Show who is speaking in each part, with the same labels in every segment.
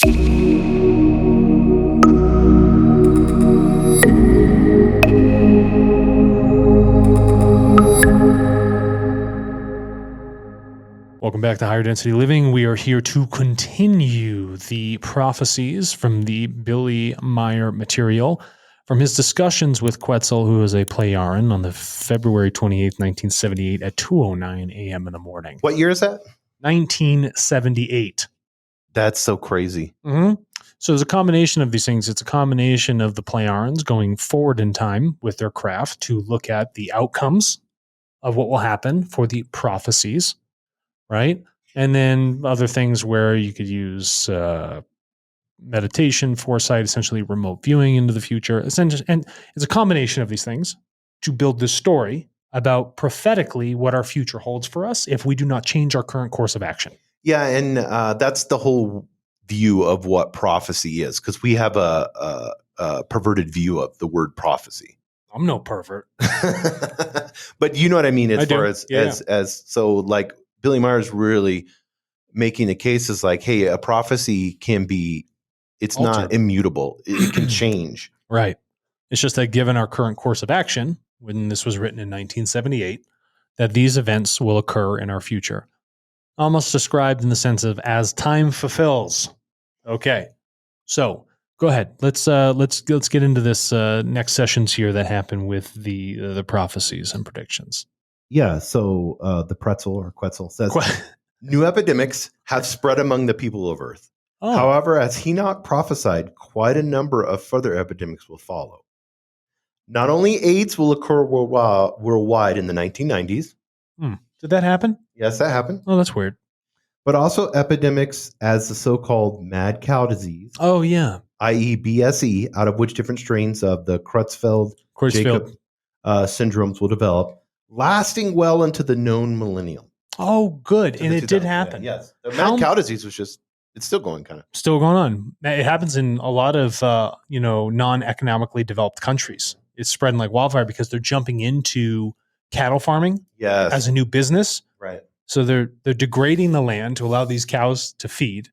Speaker 1: Welcome back to Higher Density Living. We are here to continue the prophecies from the Billy Meier material from his discussions with Quetzal, who is a Pleiadian, on the February 28th, 1978 at 2:09 a.m. in the morning.
Speaker 2: What year is that?
Speaker 1: 1978.
Speaker 2: That's so crazy.
Speaker 1: Mm-hmm. So there's a combination of these things. It's a combination of the Pleiadians going forward in time with their craft to look at the outcomes of what will happen for the prophecies, right? And then other things where you could use meditation, foresight, essentially remote viewing into the future. Essentially, and it's a combination of these things to build this story about prophetically what our future holds for us if we do not change our current course of action.
Speaker 2: Yeah, and that's the whole view of what prophecy is, because we have a perverted view of the word prophecy.
Speaker 1: I'm no pervert.
Speaker 2: But you know what I mean as
Speaker 1: I
Speaker 2: far
Speaker 1: do.
Speaker 2: as so like Billy Meier's really making the case is like, hey, a prophecy can be, it's
Speaker 1: Altered.
Speaker 2: not immutable. It can change.
Speaker 1: Right. It's just that given our current course of action, when this was written in 1978, that these events will occur in our future. Almost described in the sense of as time fulfills. Okay. So go ahead. Let's get into this next sessions here that happen with the prophecies and predictions.
Speaker 2: Yeah. So the pretzel or Quetzal says new epidemics have spread among the people of Earth.
Speaker 1: Oh.
Speaker 2: However, as Enoch prophesied, quite a number of further epidemics will follow. Not only AIDS will occur worldwide in the 1990s.
Speaker 1: Did that happen?
Speaker 2: Yes, that happened.
Speaker 1: Oh, that's weird.
Speaker 2: But also epidemics as the so-called mad cow disease.
Speaker 1: Oh, yeah.
Speaker 2: I.e. BSE, out of which different strains of the Creutzfeldt-Jakob syndromes will develop, lasting well into the known millennium.
Speaker 1: Oh, good. And it did happen.
Speaker 2: Yes. The mad cow disease was just, it's still going kind of.
Speaker 1: Still going on. It happens in a lot of, non-economically developed countries. It's spreading like wildfire because they're jumping into cattle farming as a new business.
Speaker 2: Right.
Speaker 1: So they're degrading the land to allow these cows to feed.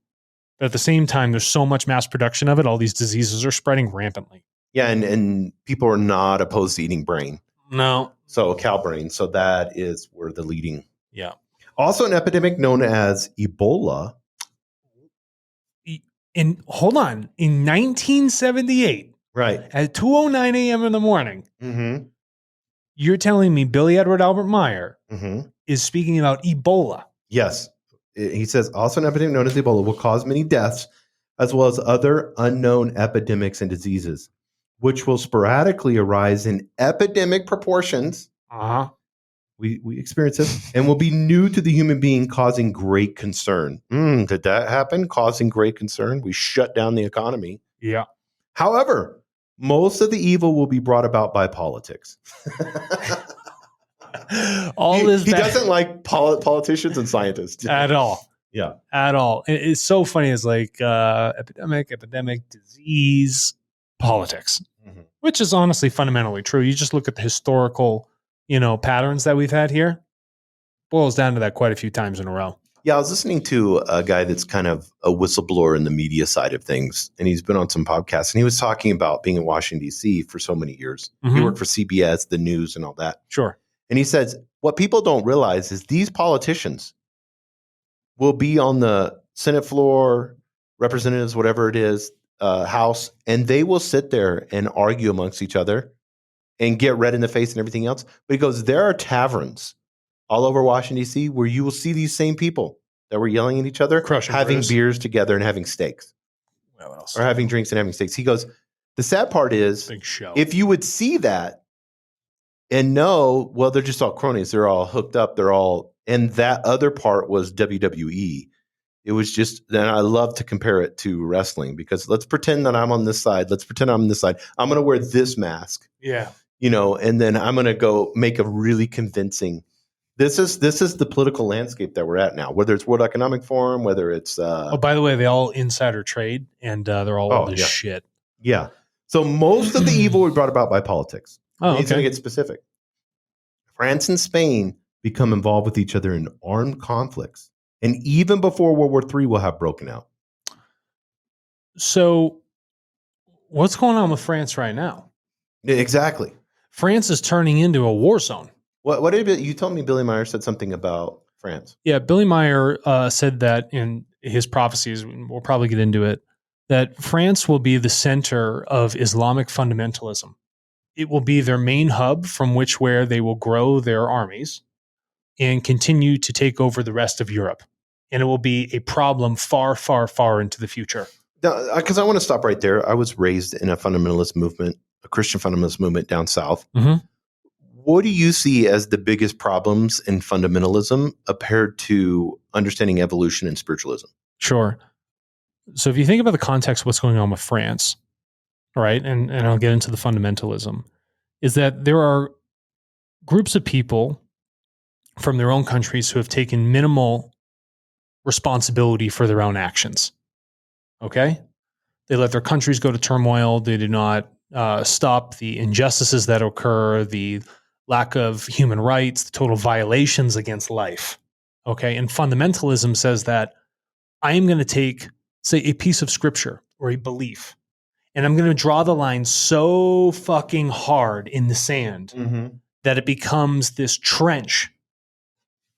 Speaker 1: But at the same time, there's so much mass production of it. All these diseases are spreading rampantly.
Speaker 2: Yeah. And people are not opposed to eating brain.
Speaker 1: No.
Speaker 2: So cow brain. So that is where the leading.
Speaker 1: Yeah.
Speaker 2: Also an epidemic known as Ebola.
Speaker 1: Hold on. In 1978.
Speaker 2: Right.
Speaker 1: At 2:09 a.m. in the morning. Mm-hmm. You're telling me Billy Edward Albert Meier is speaking about Ebola.
Speaker 2: Yes. He says also an epidemic known as Ebola will cause many deaths as well as other unknown epidemics and diseases, which will sporadically arise in epidemic proportions.
Speaker 1: Uh-huh.
Speaker 2: We experience it and will be new to the human being, causing great concern. Did that happen? Causing great concern? We shut down the economy.
Speaker 1: Yeah.
Speaker 2: However, most of the evil will be brought about by politics. He doesn't like politicians and scientists
Speaker 1: at all.
Speaker 2: Yeah,
Speaker 1: at all. It's so funny. It's like epidemic, disease, politics, which is honestly fundamentally true. You just look at the historical, patterns that we've had here. Boils down to that quite a few times in a row.
Speaker 2: Yeah, I was listening to a guy that's kind of a whistleblower in the media side of things, and he's been on some podcasts, and he was talking about being in Washington, D.C. for so many years. He worked for CBS, the news, and all that.
Speaker 1: Sure.
Speaker 2: And he says, what people don't realize is these politicians will be on the Senate floor, representatives, whatever it is, House, and they will sit there and argue amongst each other and get red in the face and everything else. But he goes, there are taverns all over Washington, D.C., where you will see these same people that were yelling at each other, having beers together and having steaks.
Speaker 1: Well, what else?
Speaker 2: Or having drinks and having steaks. He goes, the sad part is,
Speaker 1: big show.
Speaker 2: If you would see that and know, well, they're just all cronies. They're all hooked up. They're all, and that other part was WWE. It was just, then I love to compare it to wrestling because let's pretend that I'm on this side. Let's pretend I'm on this side. I'm going to wear this mask.
Speaker 1: Yeah.
Speaker 2: And then I'm going to go make a really convincing. This is the political landscape that we're at now, whether it's World Economic Forum, whether it's
Speaker 1: by the way, they all insider trade and they're all old as shit.
Speaker 2: Yeah. So most of the evil was brought about by politics. He's going to get specific. France and Spain become involved with each other in armed conflicts. And even before World War III will have broken out.
Speaker 1: So what's going on with France right now?
Speaker 2: Exactly.
Speaker 1: France is turning into a war zone.
Speaker 2: What did you told me? Billy Meier said something about France.
Speaker 1: Yeah, Billy Meier said that in his prophecies, we'll probably get into it, that France will be the center of Islamic fundamentalism. It will be their main hub from which where they will grow their armies and continue to take over the rest of Europe. And it will be a problem far, far, far into the future.
Speaker 2: Because I want to stop right there. I was raised in a fundamentalist movement, a Christian fundamentalist movement down south.
Speaker 1: Mm-hmm.
Speaker 2: What do you see as the biggest problems in fundamentalism compared to understanding evolution and spiritualism?
Speaker 1: Sure. So if you think about the context of what's going on with France, right, and I'll get into the fundamentalism, is that there are groups of people from their own countries who have taken minimal responsibility for their own actions. Okay? They let their countries go to turmoil. They do not stop the injustices that occur, the lack of human rights, the total violations against life. Okay? And fundamentalism says that I am going to take, say, a piece of scripture or a belief, and I'm going to draw the line so fucking hard in the sand that it becomes this trench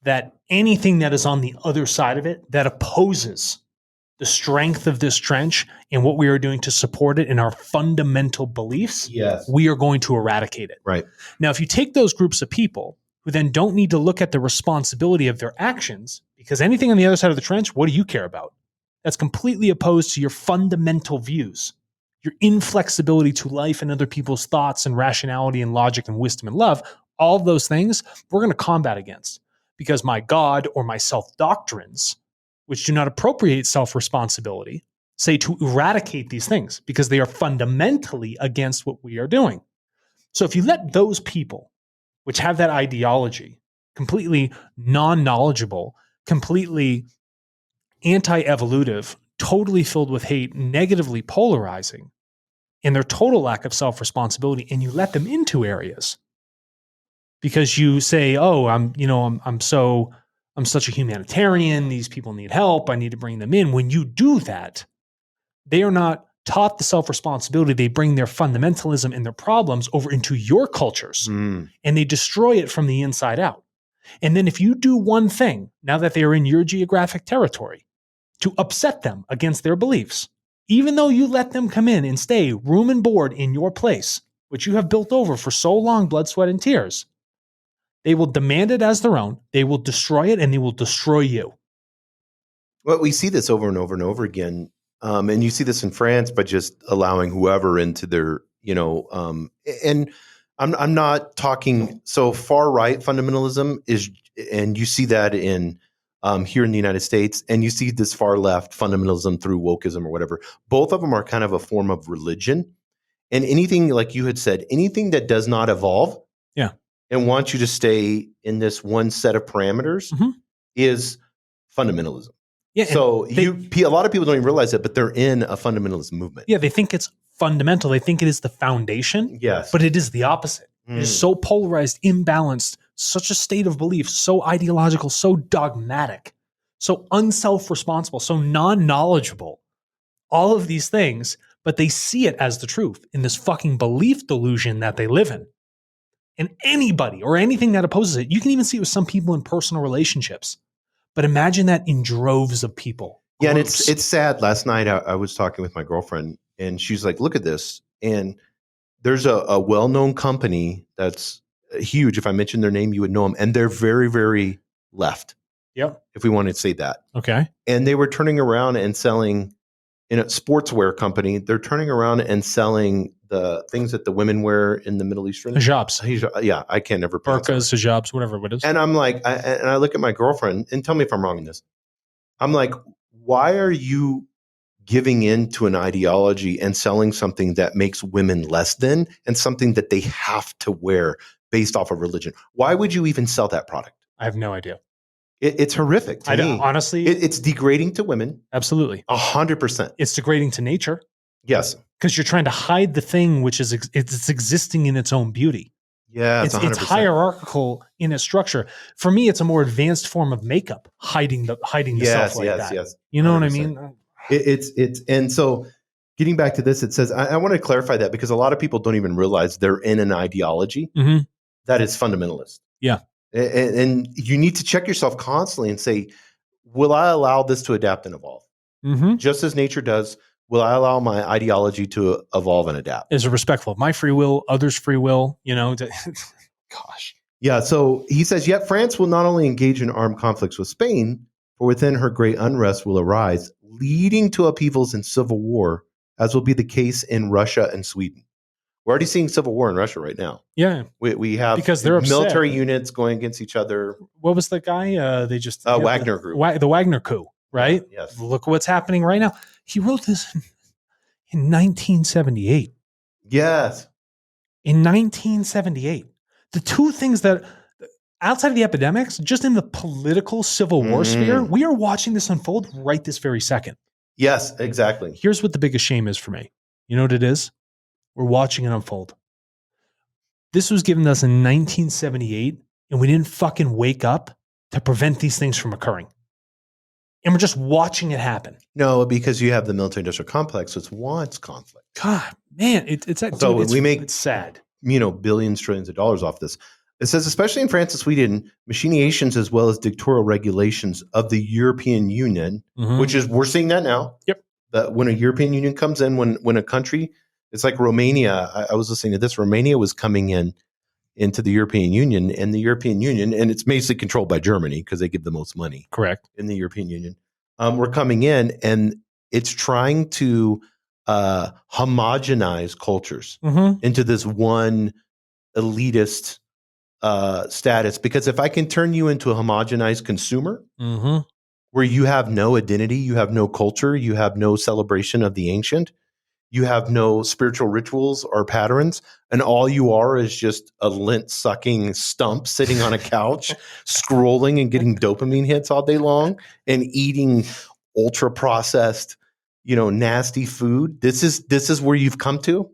Speaker 1: that anything that is on the other side of it that opposes the strength of this trench and what we are doing to support it in our fundamental beliefs,
Speaker 2: Yes.
Speaker 1: we are going to eradicate it.
Speaker 2: Right.
Speaker 1: Now, if you take those groups of people who then don't need to look at the responsibility of their actions, because anything on the other side of the trench, what do you care about? That's completely opposed to your fundamental views, your inflexibility to life and other people's thoughts and rationality and logic and wisdom and love. All of those things we're going to combat against, because my God or my self-doctrines, which do not appropriate self-responsibility, say to eradicate these things because they are fundamentally against what we are doing. So if you let those people, which have that ideology, completely non-knowledgeable, completely anti-evolutive, totally filled with hate, negatively polarizing, and their total lack of self-responsibility, and you let them into areas because you say, "Oh, I'm such a humanitarian. These people need help. I need to bring them in." When you do that, they are not taught the self-responsibility. They bring their fundamentalism and their problems over into your cultures, and they destroy it from the inside out. And then if you do one thing, now that they are in your geographic territory, to upset them against their beliefs, even though you let them come in and stay room and board in your place, which you have built over for so long, blood, sweat, and tears, they will demand it as their own. They will destroy it, and they will destroy you.
Speaker 2: Well, we see this over and over and over again. And you see this in France by just allowing whoever into their, and I'm not talking, so far right fundamentalism is, and you see that in here in the United States, and you see this far left fundamentalism through wokeism or whatever. Both of them are kind of a form of religion. And anything, like you had said, anything that does not evolve and wants you to stay in this one set of parameters is fundamentalism. Yeah, so a lot of people don't even realize it, but they're in a fundamentalist movement.
Speaker 1: Yeah, they think it's fundamental. They think it is the foundation.
Speaker 2: Yes.
Speaker 1: But it is the opposite. It is so polarized, imbalanced, such a state of belief, so ideological, so dogmatic, so unself-responsible, so non-knowledgeable. All of these things, but they see it as the truth in this fucking belief delusion that they live in. And anybody or anything that opposes it, you can even see it with some people in personal relationships. But imagine that in droves of people.
Speaker 2: Yeah, and it's sad. Last night I was talking with my girlfriend, and she's like, "Look at this." And there's a well-known company that's huge. If I mentioned their name, you would know them, and they're very, very left.
Speaker 1: Yep.
Speaker 2: If we want to say that.
Speaker 1: Okay.
Speaker 2: And they were turning around and selling in a sportswear company. They're turning around and selling the things that the women wear in the Middle Eastern
Speaker 1: hijabs.
Speaker 2: Yeah, I can't never pronounce
Speaker 1: burqas, hijabs, whatever it is.
Speaker 2: And I'm like, I look at my girlfriend, and tell me if I'm wrong in this. I'm like, why are you giving in to an ideology and selling something that makes women less than and something that they have to wear based off of religion? Why would you even sell that product?
Speaker 1: I have no idea.
Speaker 2: It's horrific to me.
Speaker 1: Honestly,
Speaker 2: it's degrading to women.
Speaker 1: Absolutely.
Speaker 2: 100%.
Speaker 1: It's degrading to nature.
Speaker 2: Yes.
Speaker 1: Because you're trying to hide the thing which is it's existing in its own beauty.
Speaker 2: Yeah,
Speaker 1: it's hierarchical in its structure. For me, it's a more advanced form of makeup, hiding the self like that.
Speaker 2: Yes.
Speaker 1: You know 100%. What I mean?
Speaker 2: It's and so getting back to this, it says, I want to clarify that because a lot of people don't even realize they're in an ideology that is fundamentalist.
Speaker 1: Yeah.
Speaker 2: And you need to check yourself constantly and say, will I allow this to adapt and evolve? Just as nature does, will I allow my ideology to evolve and adapt?
Speaker 1: Is it respectful of my free will, others' free will, gosh.
Speaker 2: Yeah, so he says, yet France will not only engage in armed conflicts with Spain, for within her great unrest will arise, leading to upheavals and civil war, as will be the case in Russia and Sweden. We're already seeing civil war in Russia right now.
Speaker 1: Yeah.
Speaker 2: We have
Speaker 1: because they're
Speaker 2: military
Speaker 1: upset.
Speaker 2: units going against each other.
Speaker 1: What was the guy? They just
Speaker 2: Wagner Group.
Speaker 1: The Wagner coup, right?
Speaker 2: Yeah, yes.
Speaker 1: Look what's happening right now. He wrote this in 1978.
Speaker 2: Yes.
Speaker 1: In 1978. The two things that, outside of the epidemics, just in the political civil war sphere, we are watching this unfold right this very second.
Speaker 2: Yes, exactly.
Speaker 1: Here's what the biggest shame is for me. You know what it is? We're watching it unfold. This was given to us in 1978, and we didn't fucking wake up to prevent these things from occurring. And we're just watching it happen.
Speaker 2: No, because you have the military-industrial complex, which wants conflict.
Speaker 1: God, man, it's sad.
Speaker 2: Billions, trillions of dollars off this. It says, especially in France and Sweden, machinations as well as dictatorial regulations of the European Union, which is, we're seeing that now.
Speaker 1: Yep.
Speaker 2: That when a European Union comes in, when a country, it's like Romania. I was listening to this. Romania was coming into the European Union, and it's basically controlled by Germany because they give the most money.
Speaker 1: Correct.
Speaker 2: In the European Union. We're coming in, and it's trying to homogenize cultures into this one elitist status. Because if I can turn you into a homogenized consumer where you have no identity, you have no culture, you have no celebration of the ancient, you have no spiritual rituals or patterns, and all you are is just a lint-sucking stump sitting on a couch, scrolling and getting dopamine hits all day long and eating ultra-processed, nasty food. This is where you've come to.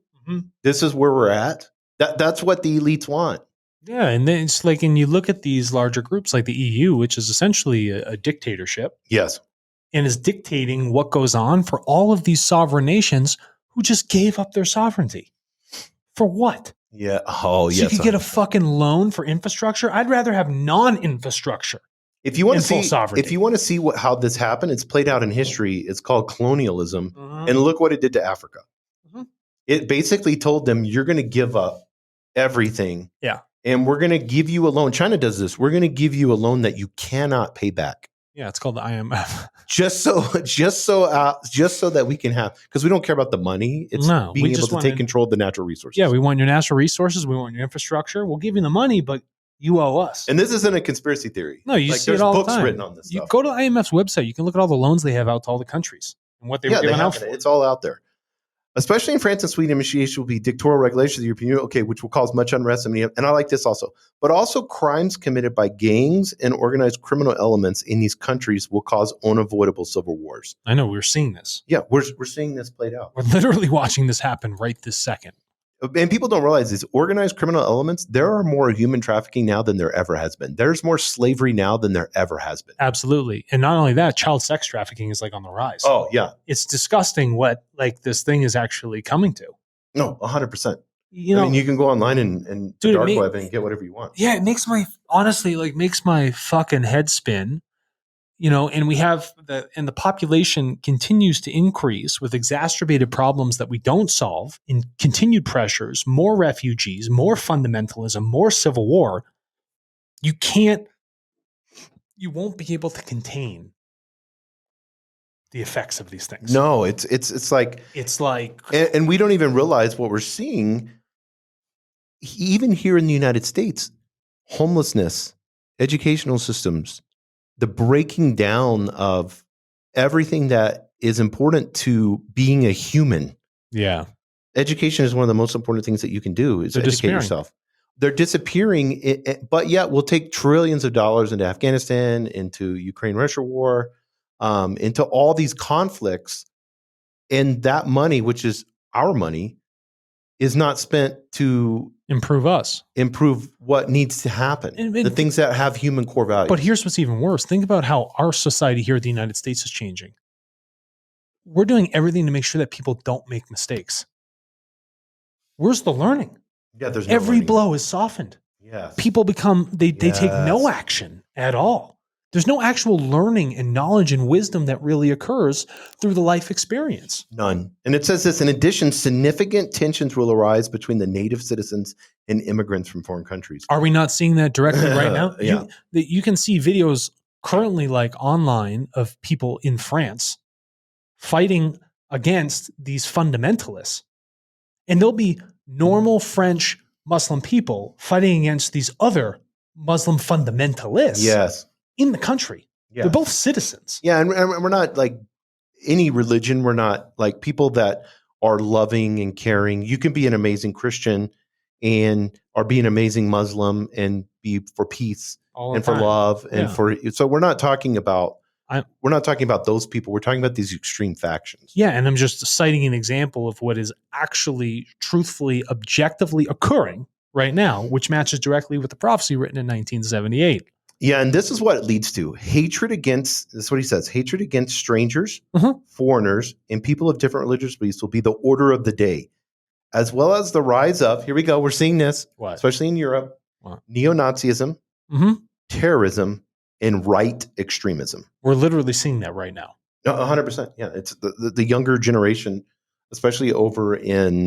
Speaker 2: This is where we're at. That's what the elites want.
Speaker 1: Yeah, and then it's like, and you look at these larger groups like the EU, which is essentially a dictatorship.
Speaker 2: Yes.
Speaker 1: And is dictating what goes on for all of these sovereign nations who just gave up their sovereignty. For what?
Speaker 2: Yeah. Oh,
Speaker 1: yes. So you could get a fucking loan for infrastructure? I'd rather have non-infrastructure.
Speaker 2: If you want to see how this happened, it's played out in history. It's called colonialism. And look what it did to Africa. It basically told them, you're going to give up everything.
Speaker 1: Yeah.
Speaker 2: And we're going to give you a loan. China does this. We're going to give you a loan that you cannot pay back.
Speaker 1: Yeah, it's called the IMF.
Speaker 2: just so that we can have, because we don't care about the money. It's being able to take control of the natural resources.
Speaker 1: Yeah, we want your natural resources. We want your infrastructure. We'll give you the money, but you owe us.
Speaker 2: And this isn't a conspiracy theory.
Speaker 1: No, you see it all the time.
Speaker 2: There's books written on this stuff.
Speaker 1: You go to IMF's website. You can look at all the loans they have out to all the countries and what they were giving out for.
Speaker 2: It's all out there. Especially in France and Sweden, initiation will be dictatorial regulations of the European Union, which will cause much unrest. And I like this also. But also crimes committed by gangs and organized criminal elements in these countries will cause unavoidable civil wars.
Speaker 1: I know, we're seeing this.
Speaker 2: Yeah, we're seeing this played out.
Speaker 1: We're literally watching this happen right this second.
Speaker 2: And people don't realize these organized criminal elements, there are more human trafficking now than there ever has been. There's more slavery now than there ever has been.
Speaker 1: Absolutely. And not only that, child sex trafficking is like on the rise.
Speaker 2: Oh, yeah.
Speaker 1: It's disgusting what like this thing is actually coming to.
Speaker 2: No, 100%. You can go online and the dark web and get whatever you want.
Speaker 1: Yeah, it makes my fucking head spin. And we have the population continues to increase with exacerbated problems that we don't solve, in continued pressures, more refugees, more fundamentalism, more civil war. You won't be able to contain the effects of these things.
Speaker 2: No, it's like, and we don't even realize what we're seeing. Even here in the United States, homelessness, educational systems, the breaking down of everything that is important to being a human.
Speaker 1: Yeah.
Speaker 2: Education is one of the most important things that you can do is educate yourself. They're disappearing, but yet we'll take trillions of dollars into Afghanistan, into Ukraine-Russia war, into all these conflicts. And that money, which is our money, is not spent to improve what needs to happen, the things that have human core values.
Speaker 1: But here's what's even worse. Think about how our society here in the United States is changing. we're doing everything to make sure that people don't make mistakes. Where's the learning?
Speaker 2: Yeah, there's no
Speaker 1: Every
Speaker 2: learning.
Speaker 1: blow is softened.
Speaker 2: Yes.
Speaker 1: People become, they take no
Speaker 2: Yes.
Speaker 1: action at all. There's no actual learning and knowledge and wisdom that really occurs through the life experience.
Speaker 2: None. And it says this, in addition, significant tensions will arise between the native citizens and immigrants from foreign countries.
Speaker 1: Are we not seeing that directly right now?
Speaker 2: Yeah.
Speaker 1: You can see videos currently like online of people in France fighting against these fundamentalists. And there'll be normal French Muslim people fighting against these other Muslim fundamentalists
Speaker 2: Yes.
Speaker 1: in the country.
Speaker 2: Yes.
Speaker 1: They're both citizens.
Speaker 2: Yeah, and we're not like any religion. We're not like people that are loving and caring. You can be an amazing Christian or be an amazing Muslim and be for peace and for love and so we're not talking about those people. We're talking about these extreme factions.
Speaker 1: Yeah, and I'm just citing an example of what is actually truthfully, objectively occurring right now, which matches directly with the prophecy written in 1978.
Speaker 2: Yeah, and this is what it leads to. Hatred against, this is what he says, hatred against strangers, foreigners, and people of different religious beliefs will be the order of the day, as well as the rise of, here we go, we're seeing this, especially in Europe, neo-Nazism, terrorism, and right extremism.
Speaker 1: We're literally seeing that right now.
Speaker 2: 100%. Yeah, it's the younger generation, especially over in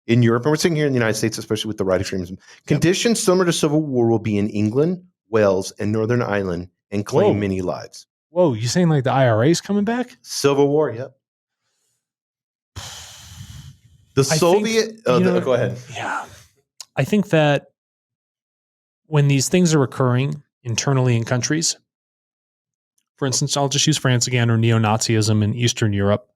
Speaker 2: Europe, and we're seeing here in the United States, especially with the right extremism. Conditions similar to civil war will be in England, Wales, and Northern Ireland, and claim many lives.
Speaker 1: Whoa, you saying like the IRA is coming back?
Speaker 2: Civil war, yep. The Soviet. Go ahead.
Speaker 1: Yeah, I think that when these things are occurring internally in countries, for instance, I'll just use France again, or neo-Nazism in Eastern Europe.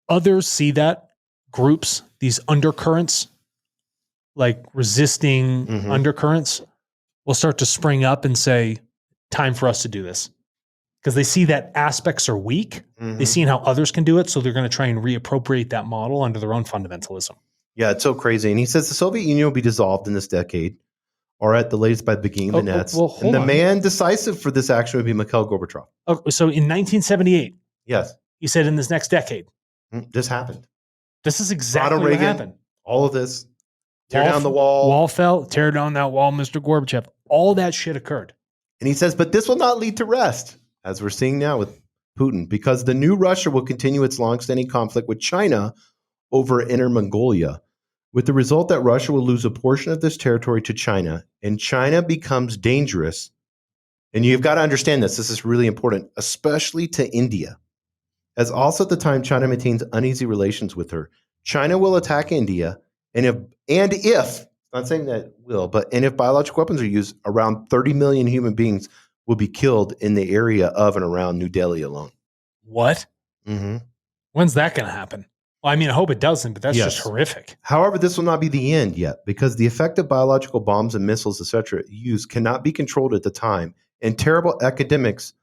Speaker 1: Others see that groups, these undercurrents, like resisting undercurrents, will start to spring up and say, time for us to do this. Because they see that aspects are weak. They see how others can do it. So they're going to try and reappropriate that model under their own fundamentalism.
Speaker 2: Yeah, it's so crazy. And he says the Soviet Union will be dissolved in this decade, or at the latest by the beginning of the Nets. And the man decisive for this action would be Mikhail Gorbachev.
Speaker 1: So in 1978,
Speaker 2: yes,
Speaker 1: he said in this next decade.
Speaker 2: This happened.
Speaker 1: This is exactly what happened.
Speaker 2: All of this. Tear down the wall.
Speaker 1: Wall fell. Tear down that wall, Mr. Gorbachev. All that shit occurred.
Speaker 2: And he says, but this will not lead to rest, as we're seeing now with Putin, because the new Russia will continue its longstanding conflict with China over Inner Mongolia, with the result that Russia will lose a portion of this territory to China, and China becomes dangerous. And you've got to understand this. This is really important, especially to India, as also at the time China maintains uneasy relations with her. China will attack India, and if not saying that will, but if biological weapons are used, around 30 million human beings will be killed in the area of and around New Delhi alone.
Speaker 1: What? When's that going to happen? Well, I mean, I hope it doesn't, but that's just horrific.
Speaker 2: However, this will not be the end yet, because the effect of biological bombs and missiles, etc., used cannot be controlled at the time, and terrible epidemics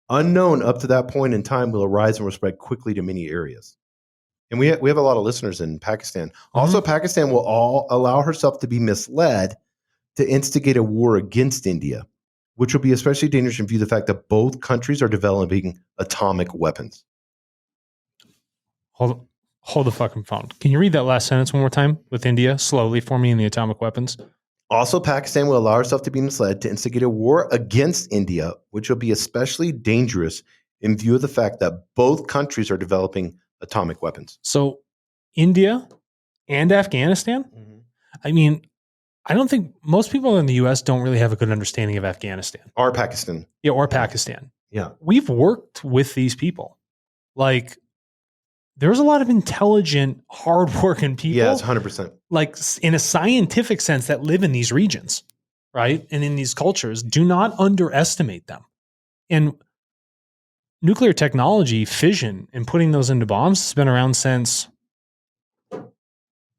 Speaker 2: unknown up to that point in time will arise and will spread quickly to many areas. And we have a lot of listeners in Pakistan. Also, Pakistan will allow herself to be misled to instigate a war against India, which will be especially dangerous in view of the fact that both countries are developing atomic weapons.
Speaker 1: Hold the fucking phone. Can you read that last sentence one more time with India slowly for me in the atomic weapons?
Speaker 2: Also, Pakistan will allow herself to be misled to instigate a war against India, which will be especially dangerous in view of the fact that both countries are developing atomic weapons.
Speaker 1: So India and Afghanistan? I mean, I don't think most people in the U.S. don't really have a good understanding of Afghanistan.
Speaker 2: Or Pakistan.
Speaker 1: Yeah, or Pakistan.
Speaker 2: Yeah.
Speaker 1: We've worked with these people. Like, there's a lot of intelligent, hardworking people.
Speaker 2: Yeah, it's 100%.
Speaker 1: Like, in a scientific sense, that live in these regions, right? And in these cultures. Do not underestimate them. And nuclear technology, fission, and putting those into bombs has been around since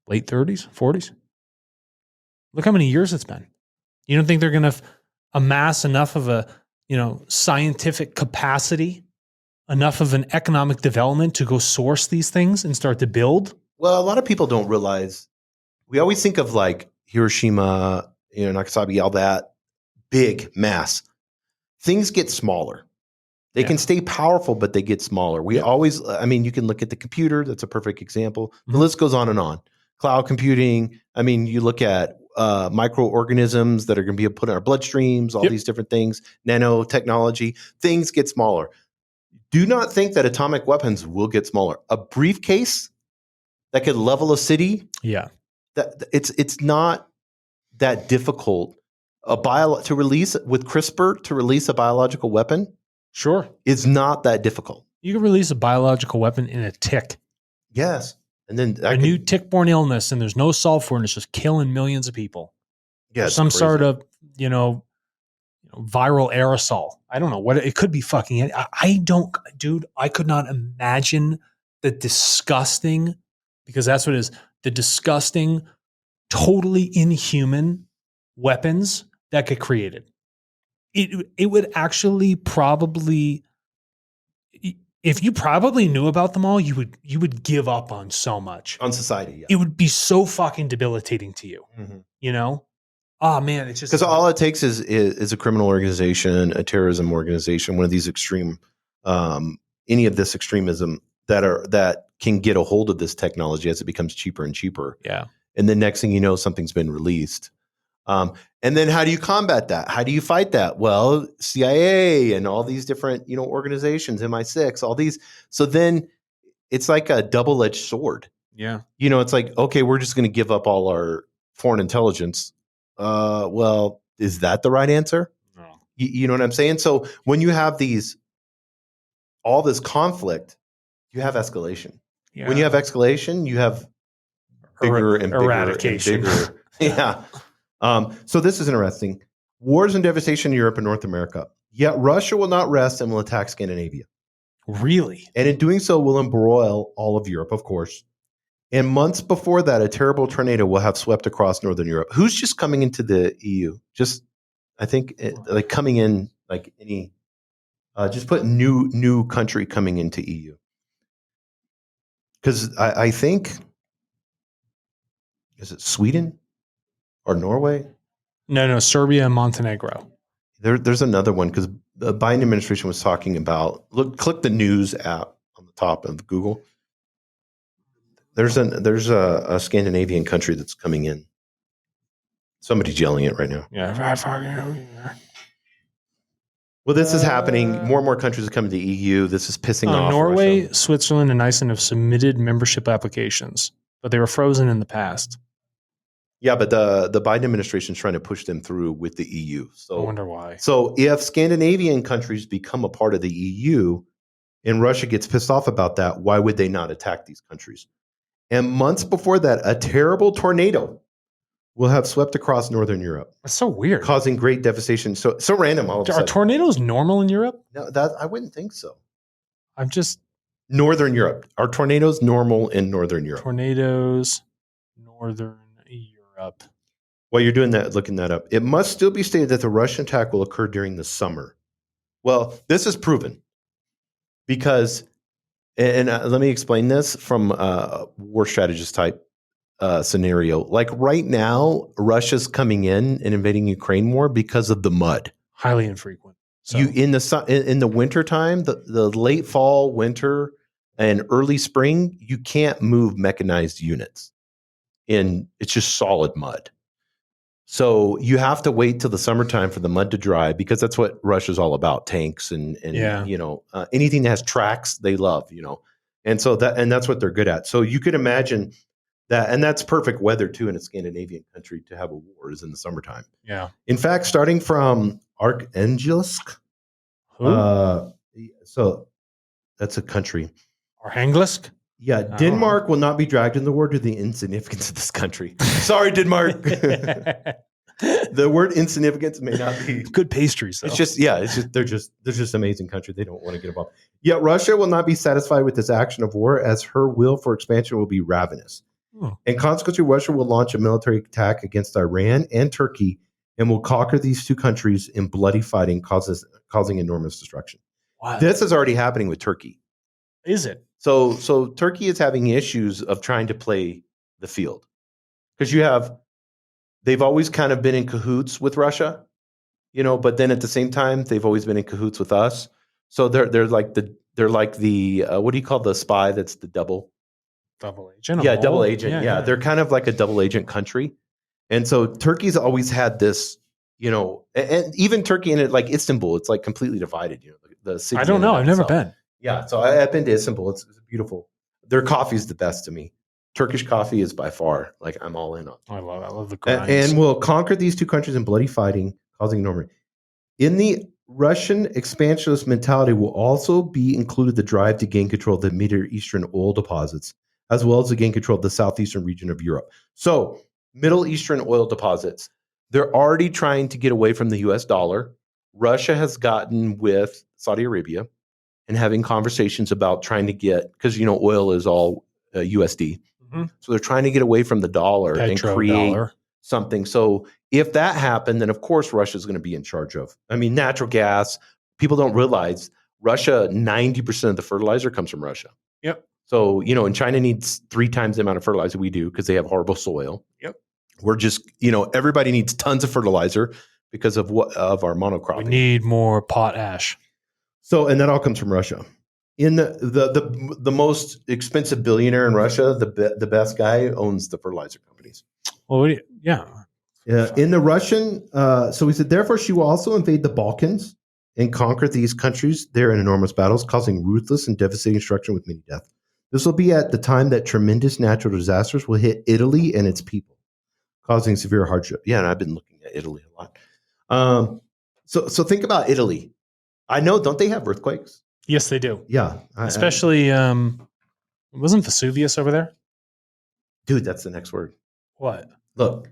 Speaker 1: late 30s, 40s. Look how many years it's been. You don't think they're going to amass enough of a, scientific capacity, enough of an economic development to go source these things and start to build?
Speaker 2: Well, a lot of people don't realize. We always think of like Hiroshima, Nagasaki, all that big mass. Things get smaller. They can stay powerful, but they get smaller. We always, I mean, you can look at the computer. That's a perfect example. The list goes on and on. Cloud computing. I mean, you look at microorganisms that are going to be put in our bloodstreams, all these different things, nanotechnology. Things get smaller. Do not think that atomic weapons will get smaller. A briefcase that could level a city.
Speaker 1: Yeah.
Speaker 2: It's not that difficult. To release with CRISPR to release a biological weapon.
Speaker 1: Sure.
Speaker 2: It's not that difficult.
Speaker 1: You can release a biological weapon in a tick.
Speaker 2: Yes. And then
Speaker 1: new tick-borne illness, and there's no solve for it, and it's just killing millions of people.
Speaker 2: Yeah.
Speaker 1: Some sort of, viral aerosol. I don't know what it could be fucking. I could not imagine the disgusting, because that's what it is, the disgusting, totally inhuman weapons that get created. It would actually probably, if you probably knew about them all, you would give up on so much.
Speaker 2: On society, yeah.
Speaker 1: It would be so fucking debilitating to you. Oh man, it's just
Speaker 2: because all it takes is a criminal organization, a terrorism organization, one of these extreme, any of this extremism that can get a hold of this technology as it becomes cheaper and cheaper.
Speaker 1: Yeah.
Speaker 2: And then next thing you know, something's been released. And then how do you combat that? How do you fight that? Well, CIA and all these different, organizations, MI6, all these. So then it's like a double-edged sword.
Speaker 1: Yeah.
Speaker 2: It's like, okay, we're just going to give up all our foreign intelligence. Well, is that the right answer?
Speaker 1: No.
Speaker 2: You know what I'm saying? So when you have all this conflict, you have escalation. Yeah. When you have escalation, you have bigger and bigger
Speaker 1: eradication.
Speaker 2: And bigger. Yeah. So this is interesting. Wars and devastation in Europe and North America. Yet Russia will not rest and will attack Scandinavia.
Speaker 1: Really?
Speaker 2: And in doing so, will embroil all of Europe, of course. And months before that, a terrible tornado will have swept across Northern Europe. Who's just coming into the EU? Just, I think, like coming in, like any, just put new country coming into EU. Because I think, is it Sweden or Norway?
Speaker 1: No, Serbia and Montenegro.
Speaker 2: There's another one because the Biden administration was talking about, click the news app on the top of Google. There's a Scandinavian country that's coming in. Somebody's yelling it right now.
Speaker 1: Yeah.
Speaker 2: Well, this is happening. More and more countries are coming to the EU. This is pissing off
Speaker 1: Norway,
Speaker 2: Russia.
Speaker 1: Switzerland, and Iceland have submitted membership applications, but they were frozen in the past.
Speaker 2: Yeah, but the Biden administration is trying to push them through with the EU. So
Speaker 1: I wonder why.
Speaker 2: So if Scandinavian countries become a part of the EU and Russia gets pissed off about that, why would they not attack these countries? And months before that, a terrible tornado will have swept across Northern Europe.
Speaker 1: That's so weird.
Speaker 2: Causing great devastation. So random all of a sudden.
Speaker 1: Are tornadoes normal in Europe?
Speaker 2: No, I wouldn't think so.
Speaker 1: I'm just...
Speaker 2: Northern Europe. Are tornadoes normal in Northern Europe?
Speaker 1: Tornadoes, Northern Europe.
Speaker 2: While you're doing that, looking that up, it must still be stated that the Russian attack will occur during the summer. Well, this is proven because, and let me explain this from a war strategist type scenario. Like right now, Russia's coming in and invading Ukraine more because of the mud.
Speaker 1: Highly infrequent. So.
Speaker 2: In the winter time, the late fall, winter, and early spring, you can't move mechanized units. And it's just solid mud. So you have to wait till the summertime for the mud to dry because that's what Russia's all about. Tanks and anything that has tracks, they love, And so that's what they're good at. So you could imagine that, and that's perfect weather too in a Scandinavian country to have a war is in the summertime.
Speaker 1: Yeah.
Speaker 2: In fact, starting from Arkhangelsk, so that's a country.
Speaker 1: Arkhangelsk?
Speaker 2: Yeah, Denmark will not be dragged in the war due to the insignificance of this country. Sorry, Denmark. The word insignificance may not be
Speaker 1: good pastries. Though.
Speaker 2: It's just they're just amazing country. They don't want to get involved. Yet Russia will not be satisfied with this action of war, as her will for expansion will be ravenous. And consequently, Russia will launch a military attack against Iran and Turkey, and will conquer these two countries in bloody fighting, causing enormous destruction.
Speaker 1: Wow.
Speaker 2: This is already happening with Turkey.
Speaker 1: Is it?
Speaker 2: So Turkey is having issues of trying to play the field because they've always kind of been in cahoots with Russia, but then at the same time, they've always been in cahoots with us. So they're like the what do you call the spy that's the double?
Speaker 1: Double agent.
Speaker 2: Yeah, double agent. Yeah,
Speaker 1: Yeah.
Speaker 2: they're kind of like a double agent country. And so Turkey's always had this, and even Turkey in it, like Istanbul, it's like completely divided. The city.
Speaker 1: I don't know. I've never been.
Speaker 2: Yeah, so I've been to Istanbul. It's beautiful. Their coffee is the best to me. Turkish coffee is by far like I'm all in on.
Speaker 1: I love the grinds.
Speaker 2: And we'll conquer these two countries in bloody fighting, causing enormity. In the Russian expansionist mentality will also be included the drive to gain control of the Middle Eastern oil deposits, as well as to gain control of the southeastern region of Europe. So, Middle Eastern oil deposits, they're already trying to get away from the US dollar. Russia has gotten with Saudi Arabia and having conversations about trying to get, because oil is all USD.
Speaker 1: Mm-hmm.
Speaker 2: So they're trying to get away from the dollar and create something. So if that happened, then of course Russia is going to be in charge of. I mean, natural gas. People don't realize Russia, 90% of the fertilizer comes from Russia.
Speaker 1: Yep.
Speaker 2: So, and China needs 3 times the amount of fertilizer we do because they have horrible soil.
Speaker 1: Yep.
Speaker 2: We're just, everybody needs tons of fertilizer because of our monocropping.
Speaker 1: We need more potash.
Speaker 2: So, and that all comes from Russia. In the most expensive billionaire in Russia, the best guy owns the fertilizer companies.
Speaker 1: Well, yeah.
Speaker 2: In the Russian, so he said, therefore, she will also invade the Balkans and conquer these countries there in enormous battles, causing ruthless and devastating destruction with many deaths. This will be at the time that tremendous natural disasters will hit Italy and its people, causing severe hardship. Yeah, and I've been looking at Italy a lot. So think about Italy. I know, don't they have earthquakes?
Speaker 1: Yes, they do.
Speaker 2: Yeah.
Speaker 1: Especially, wasn't Vesuvius over there?
Speaker 2: Dude, that's the next word.
Speaker 1: What?
Speaker 2: Look,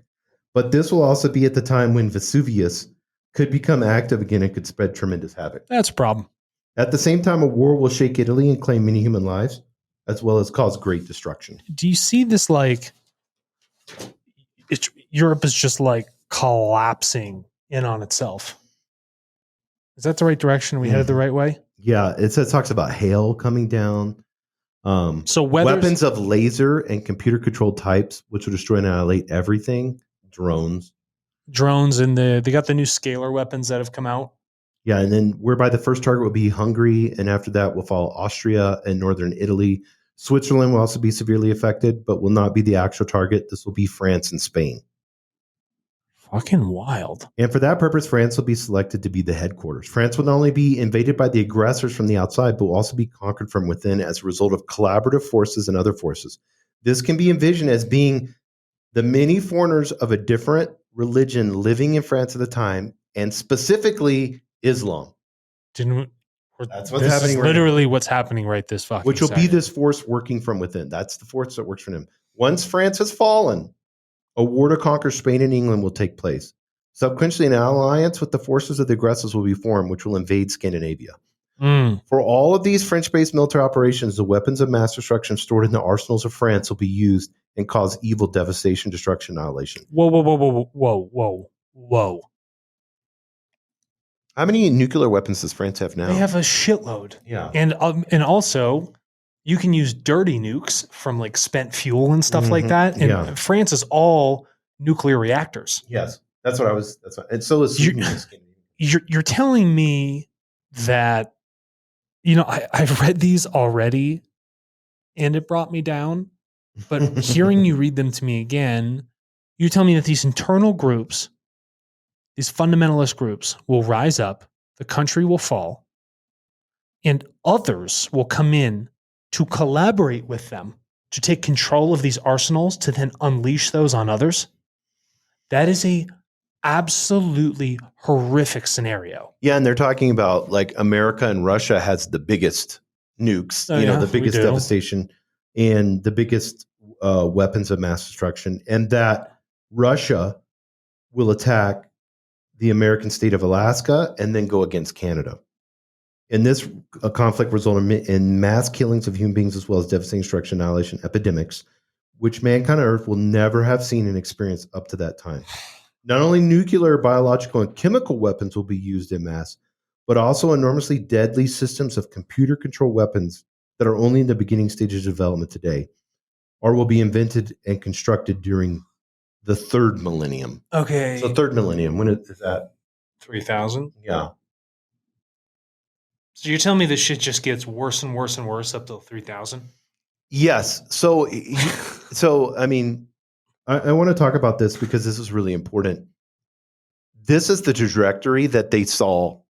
Speaker 2: but this will also be at the time when Vesuvius could become active again and could spread tremendous havoc.
Speaker 1: That's a problem.
Speaker 2: At the same time, a war will shake Italy and claim many human lives, as well as cause great destruction.
Speaker 1: Do you see this Europe is just like collapsing in on itself? Is that the right direction? Are we headed the right way?
Speaker 2: Yeah, it talks about hail coming down.
Speaker 1: So
Speaker 2: weapons of laser and computer-controlled types, which will destroy and annihilate everything. Drones,
Speaker 1: and they got the new scalar weapons that have come out.
Speaker 2: Yeah, and then whereby the first target will be Hungary, and after that will follow Austria and northern Italy. Switzerland will also be severely affected, but will not be the actual target. This will be France and Spain.
Speaker 1: Fucking wild.
Speaker 2: And for that purpose, France will be selected to be the headquarters. France will not only be invaded by the aggressors from the outside, but will also be conquered from within as a result of collaborative forces and other forces. This can be envisioned as being the many foreigners of a different religion living in France at the time, and specifically Islam.
Speaker 1: That's what's happening. Literally what's happening right this fucking
Speaker 2: Which will
Speaker 1: second.
Speaker 2: be this force working from within. That's the force that works for him. Once France has fallen, a war to conquer Spain and England will take place. Subsequently, an alliance with the forces of the aggressors will be formed, which will invade Scandinavia. For all of these French-based military operations, the weapons of mass destruction stored in the arsenals of France will be used and cause evil, devastation, destruction, annihilation.
Speaker 1: Whoa.
Speaker 2: How many nuclear weapons does France have now?
Speaker 1: They have a shitload.
Speaker 2: Yeah.
Speaker 1: And also, you can use dirty nukes from like spent fuel and stuff like that. And France is all nuclear reactors.
Speaker 2: Yes. That's what. And so is
Speaker 1: you're telling me that, I've read these already and it brought me down. But hearing you read them to me again, you tell me that these internal groups, these fundamentalist groups will rise up, the country will fall, and others will come in to collaborate with them to take control of these arsenals to then unleash those on others. That is a absolutely horrific scenario.
Speaker 2: Yeah, and they're talking about like America and Russia has the biggest nukes, the biggest devastation and the biggest weapons of mass destruction, and that Russia will attack the American state of Alaska and then go against Canada. And this conflict resulted in mass killings of human beings as well as devastating destruction, annihilation, epidemics, which mankind on Earth will never have seen and experienced up to that time. Not only nuclear, biological, and chemical weapons will be used en masse, but also enormously deadly systems of computer-controlled weapons that are only in the beginning stages of development today, or will be invented and constructed during the third millennium.
Speaker 1: Okay.
Speaker 2: So third millennium, when is that?
Speaker 1: 3000?
Speaker 2: Yeah.
Speaker 1: So you're telling me this shit just gets worse and worse and worse up till 3000?
Speaker 2: Yes. So I mean, I want to talk about this because this is really important. This is the trajectory that they saw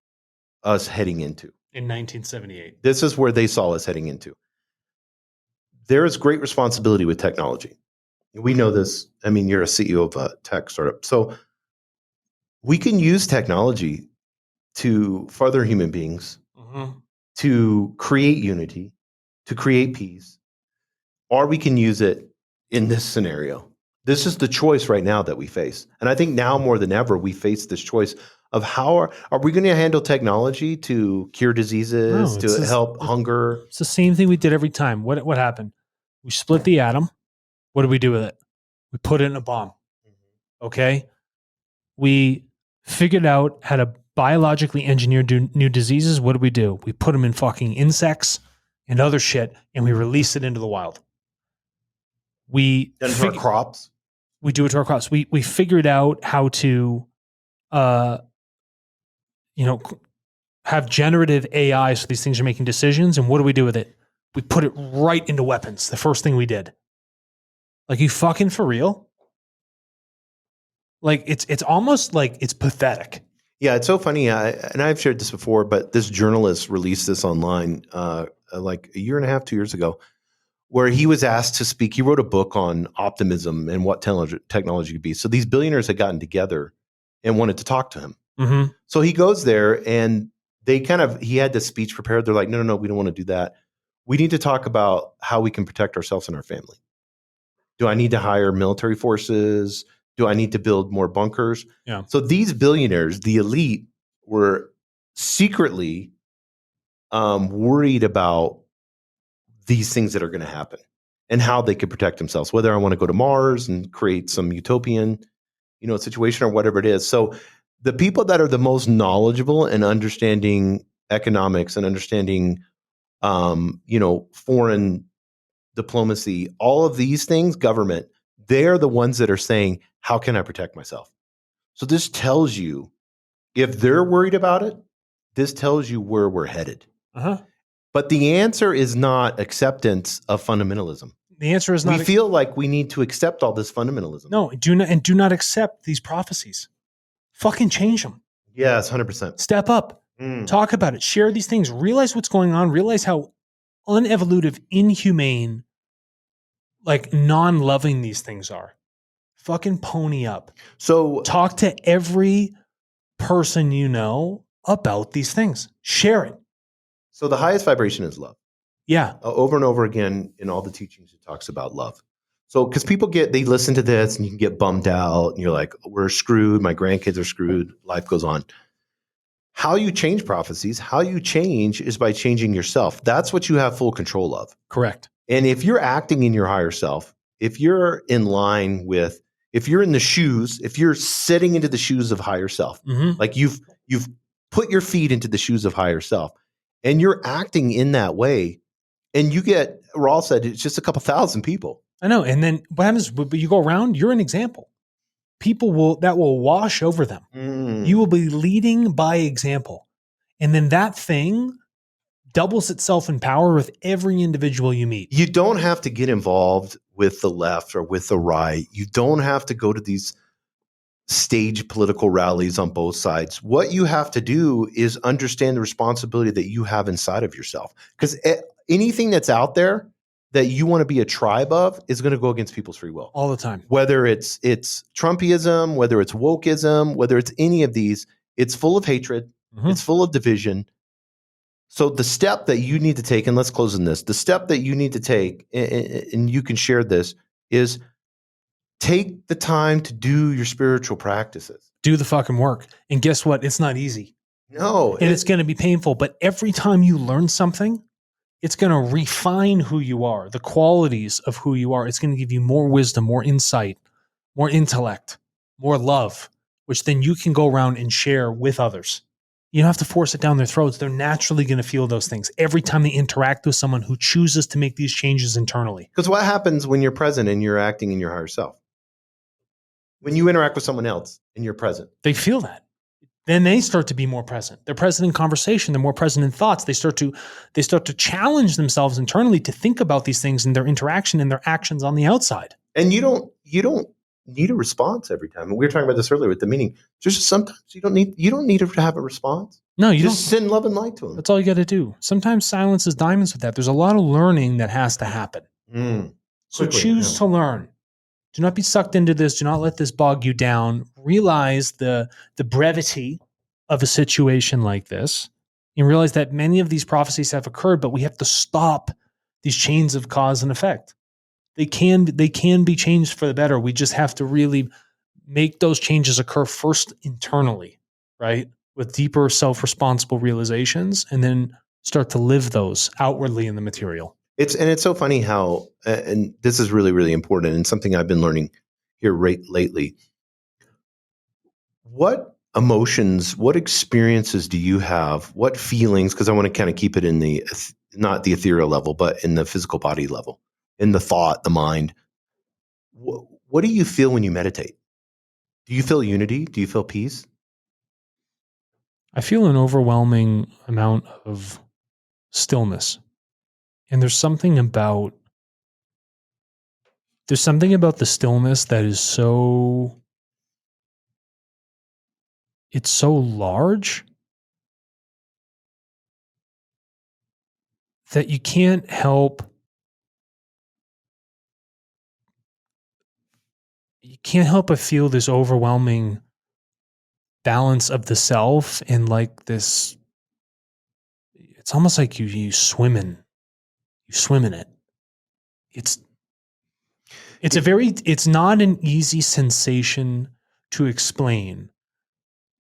Speaker 2: us heading into.
Speaker 1: In 1978.
Speaker 2: This is where they saw us heading into. There is great responsibility with technology. We know this. I mean, you're a CEO of a tech startup. So we can use technology to further human beings, to create unity, to create peace, or we can use it in this scenario. This is the choice right now that we face. And I think now more than ever, we face this choice of how are we going to handle technology to cure diseases, to help hunger?
Speaker 1: It's the same thing we did every time. What happened? We split the atom. What did we do with it? We put it in a bomb. Okay? We figured out how to biologically engineer new diseases. What do? We put them in fucking insects and other shit, and we release it into the wild. We
Speaker 2: Done to our crops.
Speaker 1: We do it to our crops. We figured out how to, have generative AI, so these things are making decisions. And what do we do with it? We put it right into weapons. The first thing we did. Like, you fucking for real? Like, it's almost like it's pathetic.
Speaker 2: Yeah, it's so funny. And I've shared this before, but this journalist released this online like a year and a half, 2 years ago, where he was asked to speak. He wrote a book on optimism and what technology could be. So these billionaires had gotten together and wanted to talk to him.
Speaker 1: Mm-hmm.
Speaker 2: So he goes there and he had this speech prepared. They're like, no, we don't want to do that. We need to talk about how we can protect ourselves and our family. Do I need to hire military forces? Do I need to build more bunkers?
Speaker 1: Yeah.
Speaker 2: So these billionaires, the elite, were secretly worried about these things that are going to happen and how they could protect themselves, whether I want to go to Mars and create some utopian, situation or whatever it is. So the people that are the most knowledgeable and understanding economics and understanding, foreign diplomacy, all of these things, government, they're the ones that are saying, how can I protect myself? So this tells you, if they're worried about it, this tells you where we're headed.
Speaker 1: Uh-huh.
Speaker 2: But the answer is not acceptance of fundamentalism.
Speaker 1: The answer is not.
Speaker 2: We feel like we need to accept all this fundamentalism.
Speaker 1: No, do not accept these prophecies. Fucking change them.
Speaker 2: Yes, 100%.
Speaker 1: Step up. Talk about it. Share these things. Realize what's going on. Realize how unevolutive, inhumane, like non-loving these things are. Fucking pony up.
Speaker 2: So
Speaker 1: talk to every person you know about these things. Share it.
Speaker 2: So the highest vibration is love.
Speaker 1: Yeah.
Speaker 2: Over and over again in all the teachings, it talks about love. So because people they listen to this and you can get bummed out and you're like, we're screwed. My grandkids are screwed. Life goes on. How you change prophecies, how you change is by changing yourself. That's what you have full control of.
Speaker 1: Correct.
Speaker 2: And if you're acting in your higher self, if you're in line with, if you're in the shoes, if you're sitting into the shoes of higher self, like you've put your feet into the shoes of higher self and you're acting in that way, and you get, Raul said, it's just a couple thousand people.
Speaker 1: I know. And then what happens, but you go around, you're an example. People will wash over them. You will be leading by example. And then that thing doubles itself in power with every individual you meet.
Speaker 2: You don't have to get involved with the left or with the right. You don't have to go to these stage political rallies on both sides. What you have to do is understand the responsibility that you have inside of yourself. Because anything that's out there that you want to be a tribe of is going to go against people's free will.
Speaker 1: All the time.
Speaker 2: Whether it's Trumpism, whether it's wokeism, whether it's any of these, it's full of hatred. It's full of division. So the step that you need to take, and let's close on this, the step that you need to take, and you can share this, is take the time to do your spiritual practices.
Speaker 1: Do the fucking work. And guess what? It's not easy.
Speaker 2: No.
Speaker 1: And it's going to be painful. But every time you learn something, it's going to refine who you are, the qualities of who you are. It's going to give you more wisdom, more insight, more intellect, more love, which then you can go around and share with others. You don't have to force it down their throats. They're naturally going to feel those things every time they interact with someone who chooses to make these changes internally.
Speaker 2: Because what happens when you're present and you're acting in your higher self? When you interact with someone else and you're present.
Speaker 1: They feel that. then they start to be more present. They're present in conversation. They're more present in thoughts. They start to challenge themselves internally to think about these things and their interaction and their actions on the outside.
Speaker 2: And you don't need a response every time. And we were talking about this earlier with the meaning. Just sometimes you don't need to have a response.
Speaker 1: No, you
Speaker 2: just
Speaker 1: don't.
Speaker 2: send love and light to them.
Speaker 1: That's all you got to do. Sometimes silence is diamonds with that. There's a lot of learning that has to happen. So choose to learn. Do not be sucked into this. Do not let this bog you down. Realize the brevity of a situation like this, and realize that many of these prophecies have occurred, but we have to stop these chains of cause and effect. They can be changed for the better. We just have to really make those changes occur first internally, right? With deeper self-responsible realizations, and then start to live those outwardly in the material.
Speaker 2: It's so funny how, and this is really, really important and something I've been learning here lately. What emotions, what experiences do you have? What feelings? Because I want to kind of keep it in the, not the ethereal level, but in the physical body level, in the thought, the mind. What do you feel when you meditate? Do you feel unity? Do you feel peace?
Speaker 1: I feel an overwhelming amount of stillness. And there's something about the stillness that is it's so large that you can't help but feel this overwhelming balance of the self, and like this, it's almost like you swim in it. It's not an easy sensation to explain,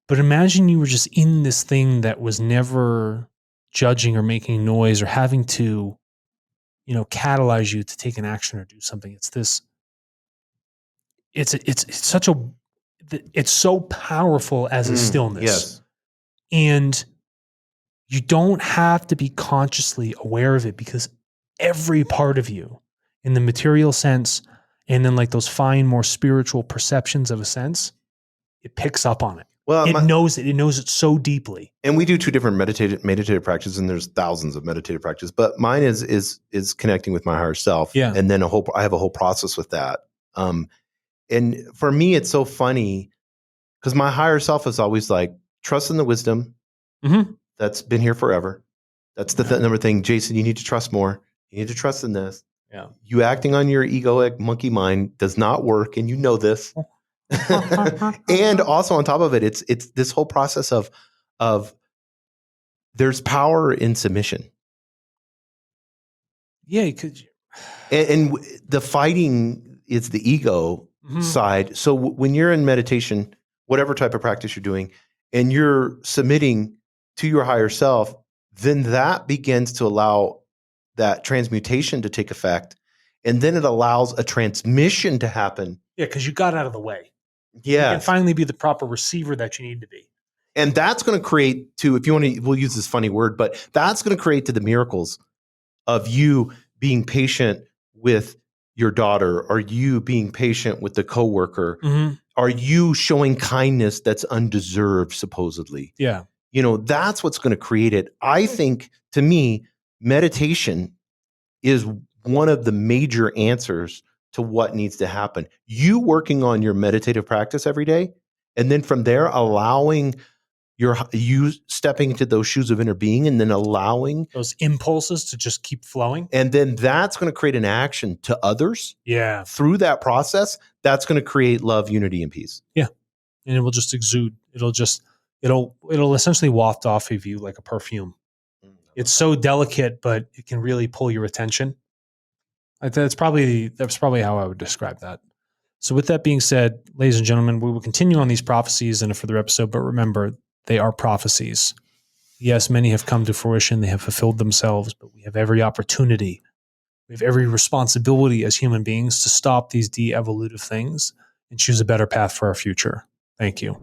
Speaker 1: but imagine you were just in this thing that was never judging or making noise or having to, catalyze you to take an action or do something. It's so powerful as a stillness.
Speaker 2: Yes.
Speaker 1: And you don't have to be consciously aware of it, because every part of you, in the material sense and in like those fine, more spiritual perceptions of a sense, it picks up on it.
Speaker 2: Well,
Speaker 1: it knows it so deeply.
Speaker 2: And we do two different meditative practices, and there's thousands of meditative practices, but mine is connecting with my higher self.
Speaker 1: Yeah.
Speaker 2: And then I have a whole process with that. And for me, it's so funny because my higher self is always like, trust in the wisdom that's been here forever. That's the number thing. Jason, you need to trust more. You need to trust in this.
Speaker 1: Yeah.
Speaker 2: You acting on your egoic monkey mind does not work, and you know this. And also on top of it, it's this whole process of there's power in submission.
Speaker 1: Yeah,
Speaker 2: and the fighting is the ego side. So when you're in meditation, whatever type of practice you're doing, and you're submitting to your higher self, then that begins to allow that transmutation to take effect. And then it allows a transmission to happen.
Speaker 1: Yeah, because you got out of the way.
Speaker 2: Yeah.
Speaker 1: You can finally be the proper receiver that you need to be.
Speaker 2: And that's going to create we'll use this funny word, but that's going to create the miracles of you being patient with your daughter, or you being patient with the coworker. Are you showing kindness that's undeserved, supposedly?
Speaker 1: Yeah.
Speaker 2: That's what's going to create it. I think, to me, meditation is one of the major answers to what needs to happen. You working on your meditative practice every day, and then from there, allowing you stepping into those shoes of inner being, and then allowing
Speaker 1: those impulses to just keep flowing.
Speaker 2: And then that's going to create an action to others.
Speaker 1: Yeah.
Speaker 2: Through that process, that's going to create love, unity, and peace.
Speaker 1: Yeah. And it will just exude. It'll essentially waft off of you like a perfume. It's so delicate, but it can really pull your attention. That's probably how I would describe that. So with that being said, ladies and gentlemen, we will continue on these prophecies in a further episode, but remember, they are prophecies. Yes, many have come to fruition. They have fulfilled themselves, but we have every opportunity. We have every responsibility as human beings to stop these de-evolutive things and choose a better path for our future. Thank you.